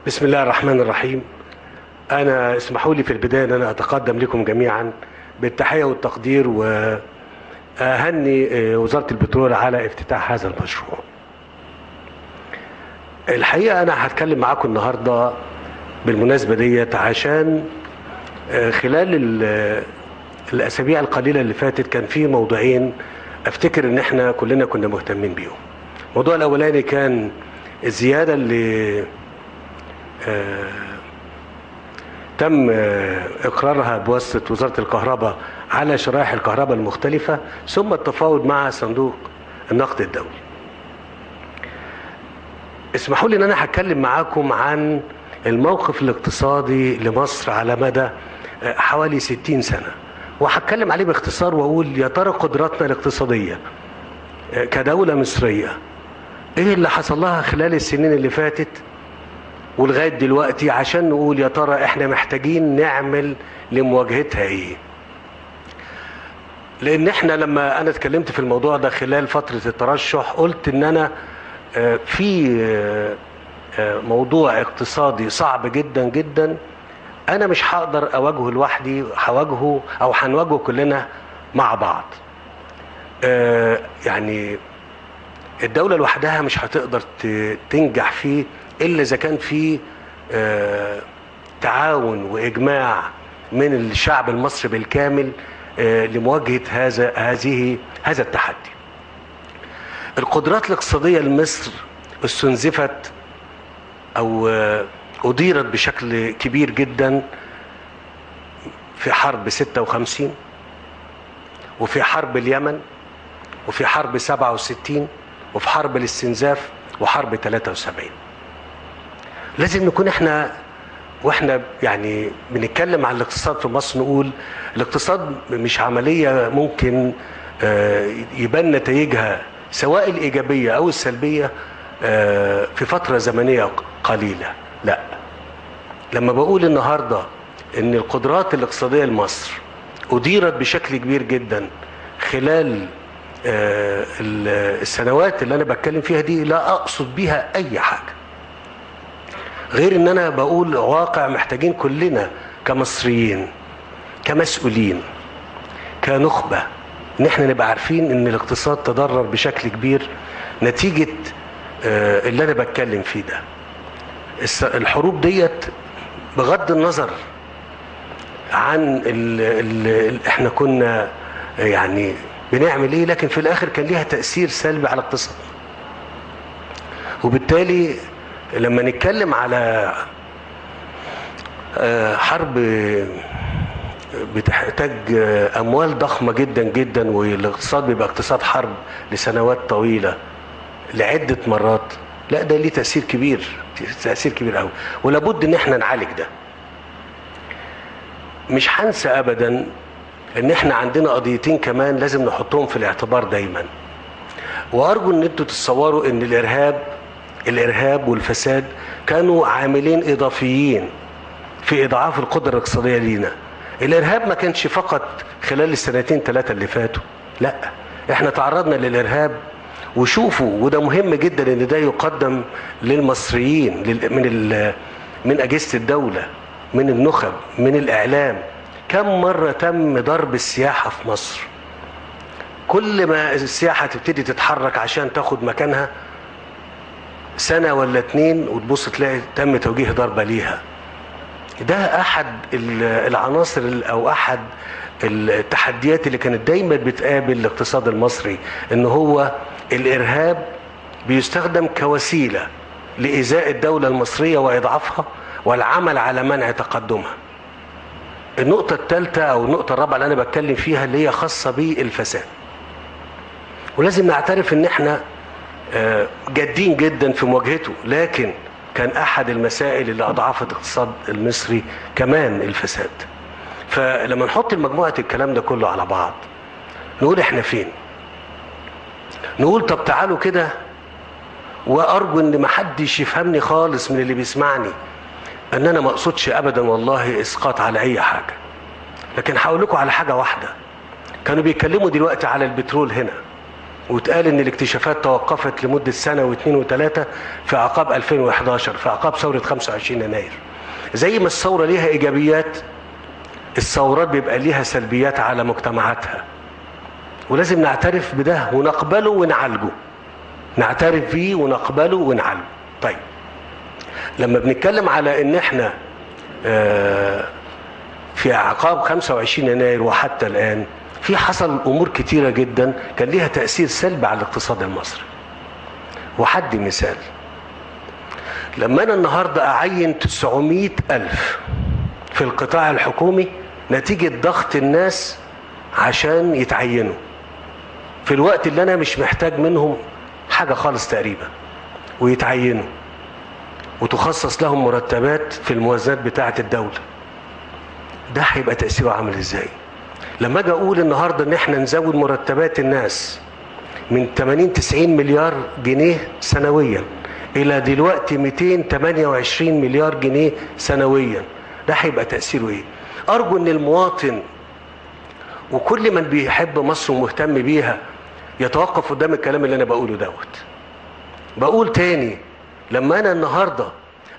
بسم الله الرحمن الرحيم. أنا اسمحوا لي في البداية أن أنا أتقدم لكم جميعا بالتحية والتقدير وأهني وزارة البترول على افتتاح هذا المشروع. الحقيقة أنا هتكلم معاكم النهاردة بالمناسبة ديت عشان خلال الأسابيع القليلة اللي فاتت كان في موضوعين أفتكر إن إحنا كلنا كنا مهتمين بيهم. الموضوع الأولاني كان الزيادة اللي تم إقرارها بواسطة وزارة الكهرباء على شرائح الكهرباء المختلفة، ثم التفاوض مع صندوق النقد الدولي. اسمحوا لي ان انا هتكلم معاكم عن الموقف الاقتصادي لمصر على مدى حوالي 60 سنة، وهتكلم عليه باختصار واقول يا ترى قدراتنا الاقتصادية كدولة مصرية ايه اللي حصل لها خلال السنين اللي فاتت ولغاية دلوقتي، عشان نقول يا ترى احنا محتاجين نعمل لمواجهتها ايه. لان احنا لما انا اتكلمت في الموضوع ده خلال فترة الترشح قلت ان انا في موضوع اقتصادي صعب جدا جدا، انا مش هقدر اواجهه لوحدي، هواجهه او هنواجهه كلنا مع بعض. يعني الدولة لوحدها مش هتقدر تنجح فيه الا اذا كان في تعاون واجماع من الشعب المصري بالكامل لمواجهة هذا التحدي. القدرات الاقتصادية لمصر استنزفت او اديرت بشكل كبير جدا في حرب 56، وفي حرب اليمن، وفي حرب 67، وفي حرب الاستنزاف، وحرب 73. لازم نكون واحنا يعني بنتكلم عن الاقتصاد في مصر نقول الاقتصاد مش عملية ممكن يبان نتائجها سواء الإيجابية أو السلبية في فترة زمنية قليلة. لا، لما بقول النهاردة إن القدرات الاقتصادية لمصر أديرت بشكل كبير جدا خلال السنوات اللي أنا بتكلم فيها دي، لا أقصد بيها أي حاجة غير إن أنا بقول واقع محتاجين كلنا كمصريين كمسؤولين كنخبة ان احنا نبقى عارفين ان الاقتصاد تضرر بشكل كبير نتيجة اللي انا بتكلم فيه ده. الحروب ديت بغض النظر عن احنا كنا يعني بنعمل ايه، لكن في الاخر كان ليها تأثير سلبي على الاقتصاد. وبالتالي لما نتكلم على حرب بتحتاج اموال ضخمه جدا جدا، والاقتصاد بيبقى اقتصاد حرب لسنوات طويله لعده مرات، لا ده ليه تاثير كبير، تاثير كبير قوي، ولابد ان احنا نعالج ده. مش هنسى ابدا ان احنا عندنا قضيتين كمان لازم نحطهم في الاعتبار دايما، وارجو ان انتوا تتصوروا ان الارهاب والفساد كانوا عاملين اضافيين في اضعاف القدره الاقتصاديه لينا. الارهاب ما كانش فقط خلال السنتين ثلاثة اللي فاتوا، لا احنا تعرضنا للارهاب، وشوفوا وده مهم جدا ان ده يقدم للمصريين من اجهزة الدولة، من النخب، من الاعلام. كم مرة تم ضرب السياحة في مصر؟ كل ما السياحة تبتدي تتحرك عشان تاخد مكانها سنة ولا اتنين وتبص تلاقي تم توجيه ضربة ليها. ده احد العناصر او احد التحديات اللي كانت دايما بتقابل الاقتصاد المصري، ان هو الارهاب بيستخدم كوسيلة لإيذاء الدولة المصرية واضعافها والعمل على منع تقدمها. النقطة الثالثة او النقطة الرابعة اللي انا بتكلم فيها اللي هي خاصة بالفساد، ولازم نعترف ان احنا جادين جدا في مواجهته، لكن كان احد المسائل اللي اضعفت الاقتصاد المصري كمان الفساد. فلما نحط مجموعة الكلام ده كله على بعض نقول احنا فين، نقول طب تعالوا كده، وارجو ان محدش يفهمني خالص من اللي بيسمعني ان انا ما اقصدش ابدا والله اسقاط على اي حاجة، لكن هقول لكم على حاجة واحدة. كانوا بيتكلموا دلوقتي على البترول هنا، واتقال ان الاكتشافات توقفت لمدة سنة واثنين وثلاثة في اعقاب 2011 في اعقاب ثورة 25 يناير. زي ما الثورة ليها ايجابيات، الثورات بيبقى ليها سلبيات على مجتمعاتها، ولازم نعترف بده ونقبله ونعالجه. نعترف بيه ونقبله ونعالجه. طيب، لما بنتكلم على ان احنا في اعقاب 25 يناير وحتى الان في حصل امور كتيرة جدا كان ليها تأثير سلبي على الاقتصاد المصري. وحد مثال، لما انا النهاردة اعين 900 الف في القطاع الحكومي نتيجة ضغط الناس عشان يتعينوا في الوقت اللي انا مش محتاج منهم حاجة خالص تقريبا، ويتعينوا وتخصص لهم مرتبات في الموازنات بتاعة الدولة، ده هيبقى تأثيره عامل ازاي؟ لما اجي اقول النهاردة ان احنا نزود مرتبات الناس من 80-90 مليار جنيه سنويا الى دلوقتي 228 مليار جنيه سنويا، ده هيبقى تأثيره ايه؟ ارجو ان المواطن وكل من بيحب مصر ومهتم بيها يتوقف قدام الكلام اللي انا بقوله دوت. بقول تاني، لما انا النهاردة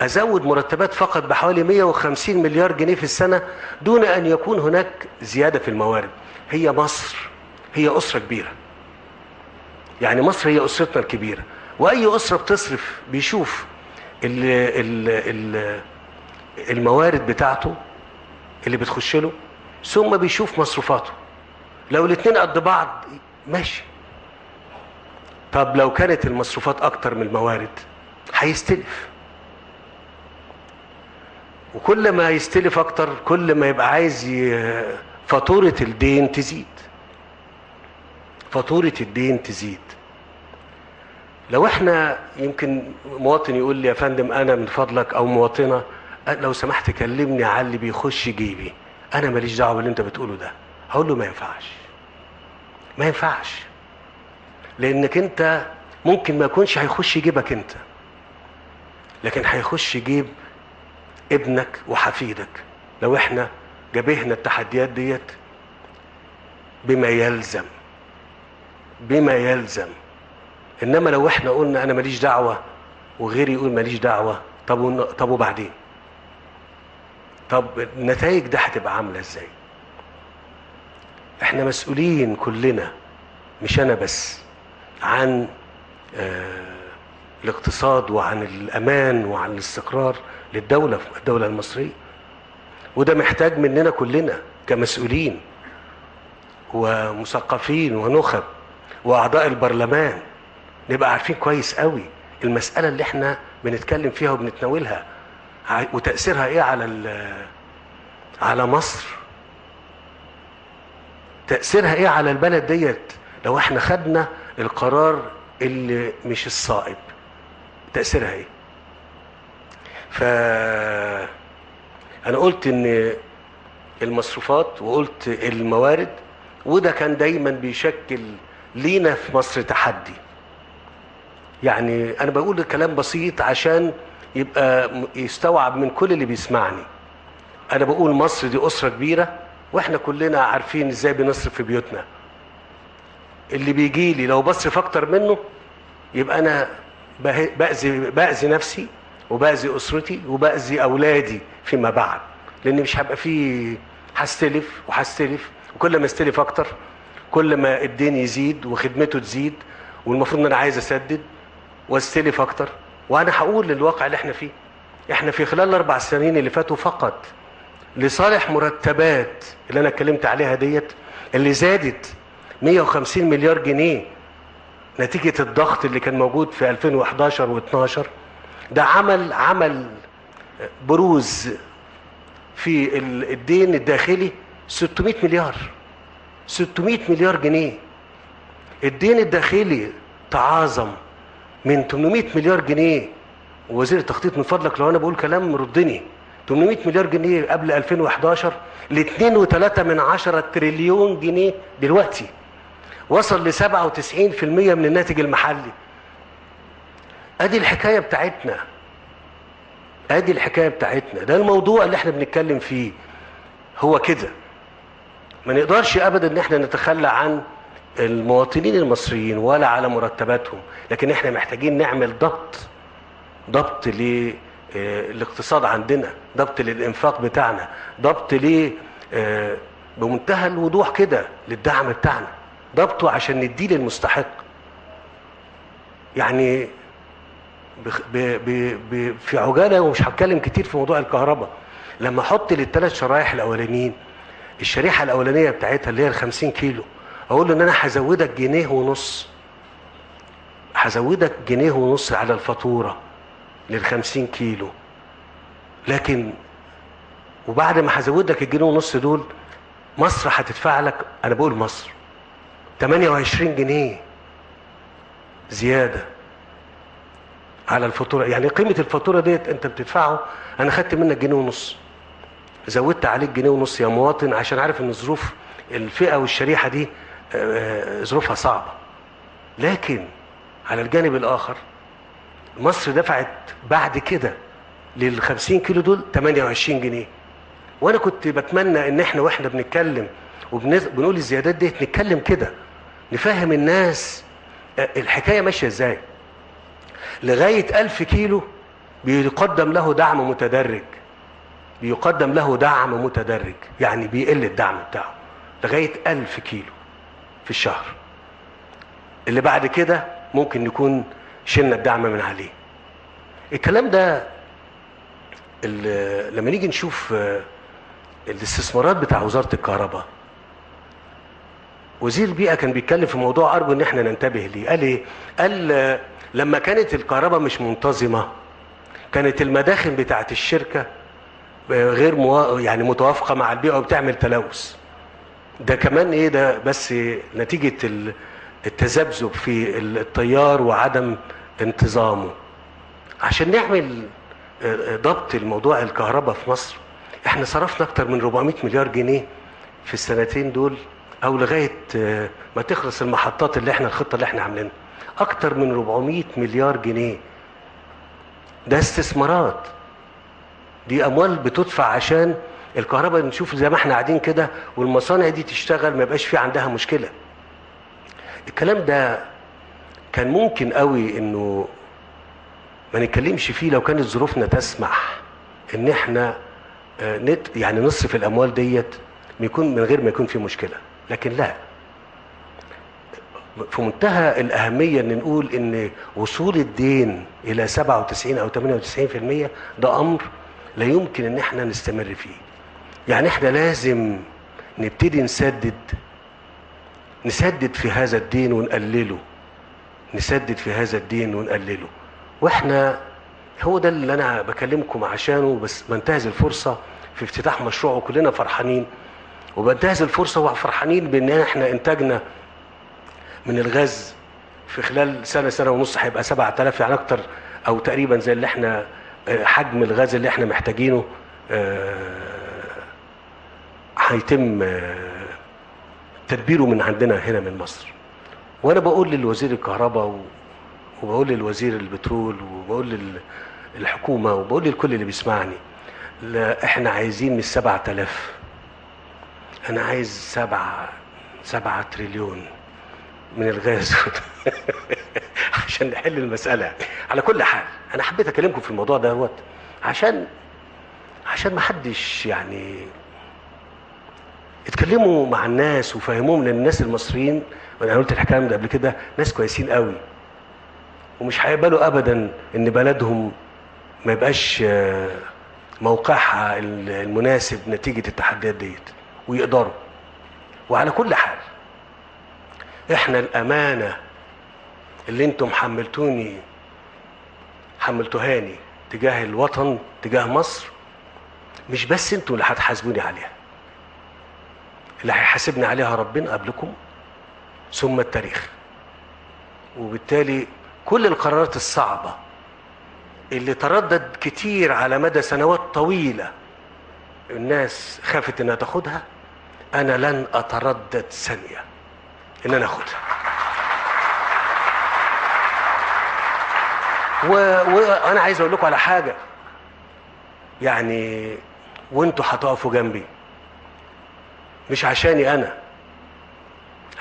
ازود مرتبات فقط بحوالي 150 مليار جنيه في السنة دون ان يكون هناك زيادة في الموارد، هي مصر هي اسرة كبيرة. يعني مصر هي اسرتنا الكبيرة، واي اسرة بتصرف بيشوف الموارد بتاعته اللي بتخش له ثم بيشوف مصروفاته. لو الاتنين قد بعض ماشي. طب لو كانت المصروفات اكتر من الموارد هيستلف، وكل ما يستلف اكتر كل ما يبقى عايز فاتورة الدين تزيد. فاتورة الدين تزيد. لو احنا يمكن مواطن يقول لي يا فندم انا من فضلك او مواطنة لو سمحت كلمني على اللي بيخش جيبي، انا ماليش دعوه باللي انت بتقوله ده. هقول له ما ينفعش، ما ينفعش، لانك انت ممكن ما يكونش هيخش جيبك انت، لكن هيخش جيب ابنك وحفيدك لو احنا جابهنا التحديات ديت بما يلزم. بما يلزم. انما لو احنا قلنا انا ماليش دعوه وغيري يقول ماليش دعوه، طب وبعدين؟ طب النتائج ده هتبقى عامله ازاي؟ احنا مسؤولين كلنا، مش انا بس، عن الاقتصاد وعن الامان وعن الاستقرار للدوله، الدوله المصريه. وده محتاج مننا كلنا كمسؤولين ومثقفين ونخب واعضاء البرلمان نبقى عارفين كويس قوي المساله اللي احنا بنتكلم فيها وبنتناولها وتأثيرها ايه على مصر، تأثيرها ايه على البلد ديت لو احنا خدنا القرار اللي مش الصائب، تأثيرها ايه؟ انا قلت ان المصروفات وقلت الموارد، وده كان دايما بيشكل لينا في مصر تحدي. يعني انا بقول كلام بسيط عشان يبقى يستوعب من كل اللي بيسمعني. انا بقول مصر دي اسرة كبيرة، واحنا كلنا عارفين ازاي بنصرف في بيوتنا. اللي بيجي لي لو بصرف اكتر منه يبقى انا بأذي نفسي وبأذي اسرتي وبأذي اولادي فيما بعد، لان مش هبقى فيه، هستلف وهستلف، وكل ما استلف اكتر كل ما الدين يزيد وخدمته تزيد، والمفروض ان انا عايز اسدد واستلف اكتر. وانا هقول للواقع اللي احنا فيه، احنا في خلال ال4 سنين اللي فاتوا فقط لصالح مرتبات اللي انا اتكلمت عليها ديت اللي زادت 150 مليار جنيه نتيجة الضغط اللي كان موجود في 2011 و12، ده عمل بروز في الدين الداخلي 600 مليار 600 مليار جنيه. الدين الداخلي تعاظم من 800 مليار جنيه. ووزير التخطيط من فضلك لو انا بقول كلام ردني، 800 مليار جنيه قبل 2011 ل 2.3 تريليون جنيه دلوقتي، وصل ل 97% من الناتج المحلي. ادي الحكايه بتاعتنا، ادي الحكايه بتاعتنا، ده الموضوع اللي احنا بنتكلم فيه. هو كده ما نقدرش ابدا ان احنا نتخلى عن المواطنين المصريين ولا على مرتباتهم، لكن احنا محتاجين نعمل ضبط للاقتصاد عندنا، ضبط للإنفاق بتاعنا، ضبط بمنتهى الوضوح كده للدعم بتاعنا، ضبطه عشان نديه للمستحق. يعني في عجاله، ومش هتكلم كتير في موضوع الكهرباء، لما احط للثلاث شرايح الاولانيين الشريحه الاولانيه بتاعتها اللي هي ال 50 كيلو، اقول له ان انا هزودك جنيه ونص، هزودك جنيه ونص على الفاتوره لل 50 كيلو، لكن وبعد ما هزودك الجنيه ونص دول مصر هتدفع لك، انا بقول مصر، 28 جنيه زياده على الفاتوره. يعني قيمه الفاتوره ديت انت بتدفعه، انا خدت منك جنيه ونص، زودت عليك جنيه ونص يا مواطن، عشان عارف ان ظروف الفئه والشريحه دي ظروفها صعبه. لكن على الجانب الاخر مصر دفعت بعد كده لل 50 كيلو دول 28 جنيه. وانا كنت بتمنى ان احنا واحنا بنتكلم وبنقول الزيادات دي نتكلم كده، نفهم الناس الحكايه ماشيه ازاي. لغايه 1000 كيلو بيقدم له دعم متدرج، بيقدم له دعم متدرج، يعني بيقل الدعم بتاعه لغايه 1000 كيلو في الشهر. اللي بعد كده ممكن نكون شلنا الدعم من عليه. الكلام ده لما نيجي نشوف الاستثمارات بتاع وزارة الكهرباء، وزير البيئة كان بيتكلم في موضوع أرجو إن احنا ننتبه ليه. قال إيه؟ قال لما كانت الكهرباء مش منتظمة كانت المداخن بتاعت الشركة غير يعني متوافقة مع البيئة وبتعمل تلوث. ده كمان إيه؟ ده بس نتيجة التذبذب في التيار وعدم انتظامه. عشان نعمل ضبط الموضوع الكهرباء في مصر، احنا صرفنا اكتر من 400 مليار جنيه في السنتين دول، او لغايه ما تخلص المحطات اللي احنا الخطه اللي احنا عاملينها، اكتر من 400 مليار جنيه. ده استثمارات، دي اموال بتدفع عشان الكهرباء نشوف زي ما احنا قاعدين كده والمصانع دي تشتغل ما يبقاش في عندها مشكله. الكلام ده كان ممكن قوي انه ما نتكلمش فيه لو كانت ظروفنا تسمح ان احنا يعني نصرف الاموال ديت من غير ما يكون في مشكله. لكن لا، في منتهى الاهميه ان نقول ان وصول الدين الى 97 او 98% ده امر لا يمكن ان احنا نستمر فيه. يعني احنا لازم نبتدي نسدد في هذا الدين ونقلله، نسدد في هذا الدين ونقلله. واحنا هو ده اللي انا بكلمكم عشانه، بس بنتهز الفرصه في افتتاح مشروع وكلنا فرحانين، وبنتهز الفرصه وفرحانين بان احنا انتاجنا من الغاز في خلال سنه ونص هيبقى 7000، يعني اكتر او تقريبا زي اللي احنا حجم الغاز اللي احنا محتاجينه هيتم تدبيره من عندنا هنا من مصر. وانا بقول للوزير الكهرباء وبقول للوزير البترول وبقول للحكومه وبقول للكل اللي بيسمعني، لا احنا عايزين مش 7000، انا عايز 7 تريليون من الغاز عشان نحل المساله. على كل حال انا حبيت اكلمكم في الموضوع دوت عشان ما حدش يعني اتكلموا مع الناس وفهموهم، لان الناس المصريين، وانا قلت الكلام ده قبل كده، ناس كويسين قوي ومش هيقبلوا ابدا ان بلدهم ما يبقاش موقعها المناسب نتيجه التحديات ديت، ويقدروا. وعلى كل حال احنا الامانه اللي انتم حملتوهاني تجاه الوطن، تجاه مصر، مش بس انتم اللي هتحاسبوني عليها، اللي هيحاسبني عليها ربنا قبلكم ثم التاريخ. وبالتالي كل القرارات الصعبة اللي تردد كتير على مدى سنوات طويلة الناس خافت انها تاخدها، انا لن اتردد ثانية ان انا اخدها. وانا عايز اقول لكم على حاجة، يعني وانتوا هتقفوا جنبي مش عشاني انا،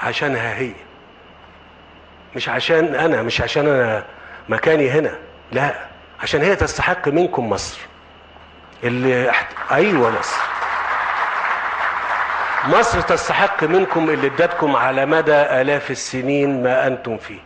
عشانها هي، مش عشان انا مكاني هنا، لا، عشان هي تستحق منكم مصر ايوه مصر تستحق منكم اللي ادتكم على مدى آلاف السنين ما انتم فيه.